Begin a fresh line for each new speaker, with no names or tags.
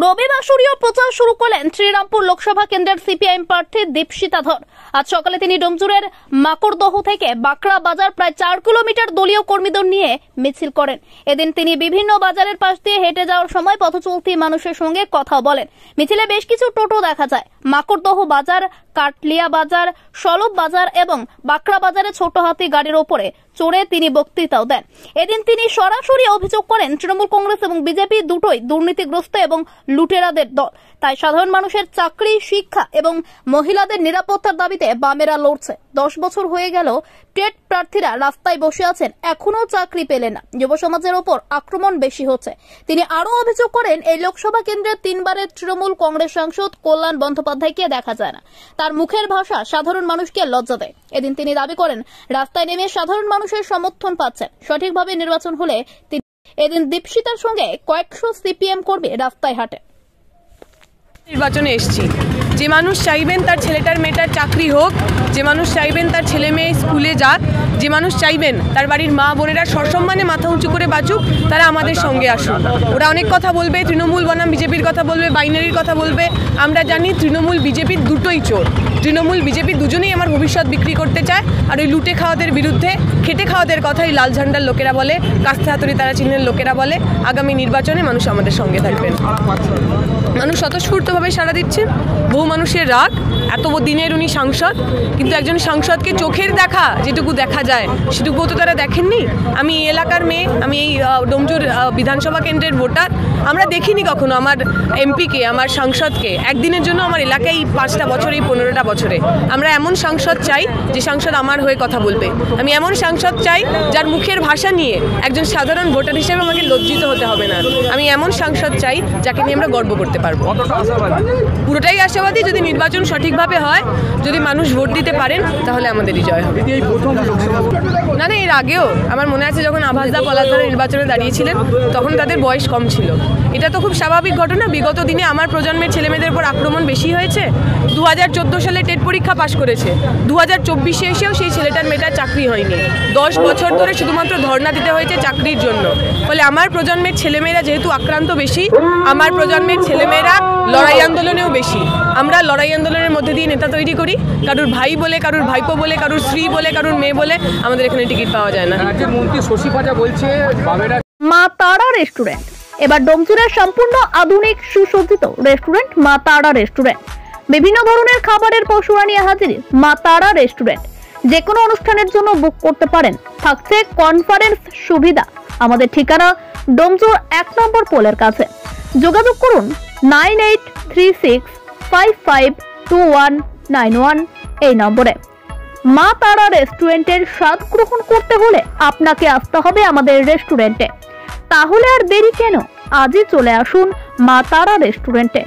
রবিবাসরীয় প্রচার শুরু করলেন শ্রীরামপুর লোকসভা কেন্দ্রের সিপিআইএম প্রার্থী দীপশিতা ধর। আজ সকালে তিনি ডোমজুরের মাকড়দহ থেকে বাঁকড়া বাজার প্রায় 4 কিলোমিটার দলীয় কর্মীদের নিয়ে মিছিল করেন। এদিন তিনি বিভিন্ন বাজারের পাশ দিয়ে হেঁটে যাওয়ার সময় পথচলতি মানুষের সঙ্গে কথা বলেন। মিছিলে বেশ কিছু টোটো দেখা যায়। মাকড়দহ বাজার, কাটলিয়া বাজার, সলভ বাজার এবং বাঁকড়া বাজারে ছোট হাতি গাড়ির ওপরে চড়ে তিনি বক্তৃতাও দেন। এদিন তিনি সরাসরি অভিযোগ করেন তৃণমূল কংগ্রেস এবং বিজেপি দুটোই দুর্নীতিগ্রস্ত এবং লুটেরাদের দল। তাই সাধারণ মানুষের চাকরি, শিক্ষা এবং মহিলাদের নিরাপত্তার দাবিতে বামেরা লড়ছে। 10 বছর হয়ে গেল টেট প্রার্থীরা রাস্তায় বসে আছেন, এখনো চাকরি পেলেন না। যুব সমাজের ওপর আক্রমণ বেশি হচ্ছে। তিনি আরো অভিযোগ করেন এই লোকসভা কেন্দ্রের 3 বারের তৃণমূল কংগ্রেস সাংসদ কল্যাণ বন্দ্যোপাধ্যায়কে দেখা যায় না। তার মুখের ভাষা সাধারণ মানুষকে লজ্জা দেয়। এদিন তিনি দাবি করেন রাস্তায় নেমে সাধারণ মানুষের সমর্থন পাচ্ছেন। সঠিকভাবে নির্বাচন হলে তিনি এদিন দীপশিতার সঙ্গে কয়েকশো সিপিএম কর্মী রাস্তায় হাঁটে।
নির্বাচনে এসেছি, যে মানুষ চাইবেন তার ছেলেটার মেয়েটার চাকরি হোক, যে মানুষ চাইবেন তার ছেলে মেয়ে স্কুলে যাক, যে মানুষ চাইবেন তার বাড়ির মা বোনেরা সসম্মানে মাথা উঁচু করে বাঁচুক, তারা আমাদের সঙ্গে আসুন। ওরা অনেক কথা বলবে, তৃণমূল বনাম বিজেপির কথা বলবে, বাইনারির কথা বলবে। আমরা জানি তৃণমূল বিজেপির দুটোই চোর। তৃণমূল বিজেপি দুজনেই আমার ভবিষ্যৎ বিক্রি করতে চায়। আর ওই লুটে খাওয়াদের বিরুদ্ধে, খেটে খাওয়াদের কথাই লাল ঝান্ডার লোকেরা বলে, কাস্তে হাতুড়ি তারা চিহ্নের লোকেরা বলে। আগামী নির্বাচনে মানুষ আমাদের সঙ্গে থাকবেন। মানুষ স্বতঃস্ফূর্তভাবে সাড়া দিচ্ছেন। বহু মানুষের রাগ, এত দিনের উনি সাংসদ, কিন্তু একজন সাংসদকে চোখের দেখা যেটুকু দেখা যায় সেটুকুও তো তারা দেখেননি। আমি এই এলাকার মেয়ে, আমি এই ডোমজুর বিধানসভা কেন্দ্রের ভোটার। আমরা দেখিনি কখনো আমার এমপিকে, আমার সাংসদকে একদিনের জন্য আমার এলাকায় 5টা বছরে, 15টা বছরে। আমরা এমন সাংসদ চাই যে সাংসদ আমার হয়ে কথা বলবে। আমি এমন সাংসদ চাই যার মুখের ভাষা নিয়ে একজন সাধারণ ভোটার হিসেবে আমাকে লজ্জিত হতে হবে না। আমি এমন সাংসদ চাই যাকে নিয়ে আমরা গর্ব করতে পারবো। পুরোটাই আশাবাদী। যদি নির্বাচন সঠিকভাবে হয়, যদি মানুষ ভোট দিতে পারেন, তাহলে আমাদেরই জয় হবে। না, এর আগেও আমার মনে আছে যখন আভাসদা পলাশদার নির্বাচনে দাঁড়িয়েছিলেন, তখন তাদের বয়স কম ছিল। এটা তো খুব স্বাভাবিক ঘটনা। বিগত দিনে আমার প্রজন্মের ছেলেমেয়েদের উপর আক্রমণ বেশি হয়েছে। 2014 সালে টেট পরীক্ষা পাশ করেছে, 2024-এ এসেও সেই ছেলেটার মেয়েটার চাকরি হয়নি। 10 বছর ধরে শুধুমাত্র ধর্ণা দিতে হয়েছে চাকরির জন্য। ফলে আমার প্রজন্মের ছেলেমেয়েরা যেহেতু আক্রান্ত বেশি, আমার প্রজন্মের ছেলেমেয়েরা লড়াই আন্দোলনেও বেশি। আমরা লড়াই আন্দোলনের মধ্যে দিয়ে নেতা তৈরি করি। কারুর ভাই বলে, কারুর ভাইপো বলে, কারুর স্ত্রী বলে, কারুর মেয়ে বলে আমাদের এখানে টিকিট পাওয়া যায় না।
মন্ত্রী শশী পাজা বলছে
মা তারা রেস্টুরেন্ট এবার ডোমজুরের সম্পূর্ণ আধুনিক সুসজ্জিত রেস্টুরেন্ট মা তারা রেস্টুরেন্ট। বিভিন্ন ধরনের খাবারের পসরা নিয়ে হাজির মা তারা রেস্টুরেন্ট। যে কোনো অনুষ্ঠানের জন্য বুক করতে পারেন। থাকছে কনফারেন্স সুবিধা। আমাদের ঠিকানা ডোমজুর 1 নম্বর পোলের কাছে। যোগাযোগ করুন 9836552191 এই নম্বরে। মা তারা রেস্টুরেন্টের স্বাদ গ্রহণ করতে হলে আপনাকে আসতে হবে আমাদের রেস্টুরেন্টে। তাহলে আর দেরি কেন? আজই চলে আসুন মা তারা রেস্টুরেন্টে।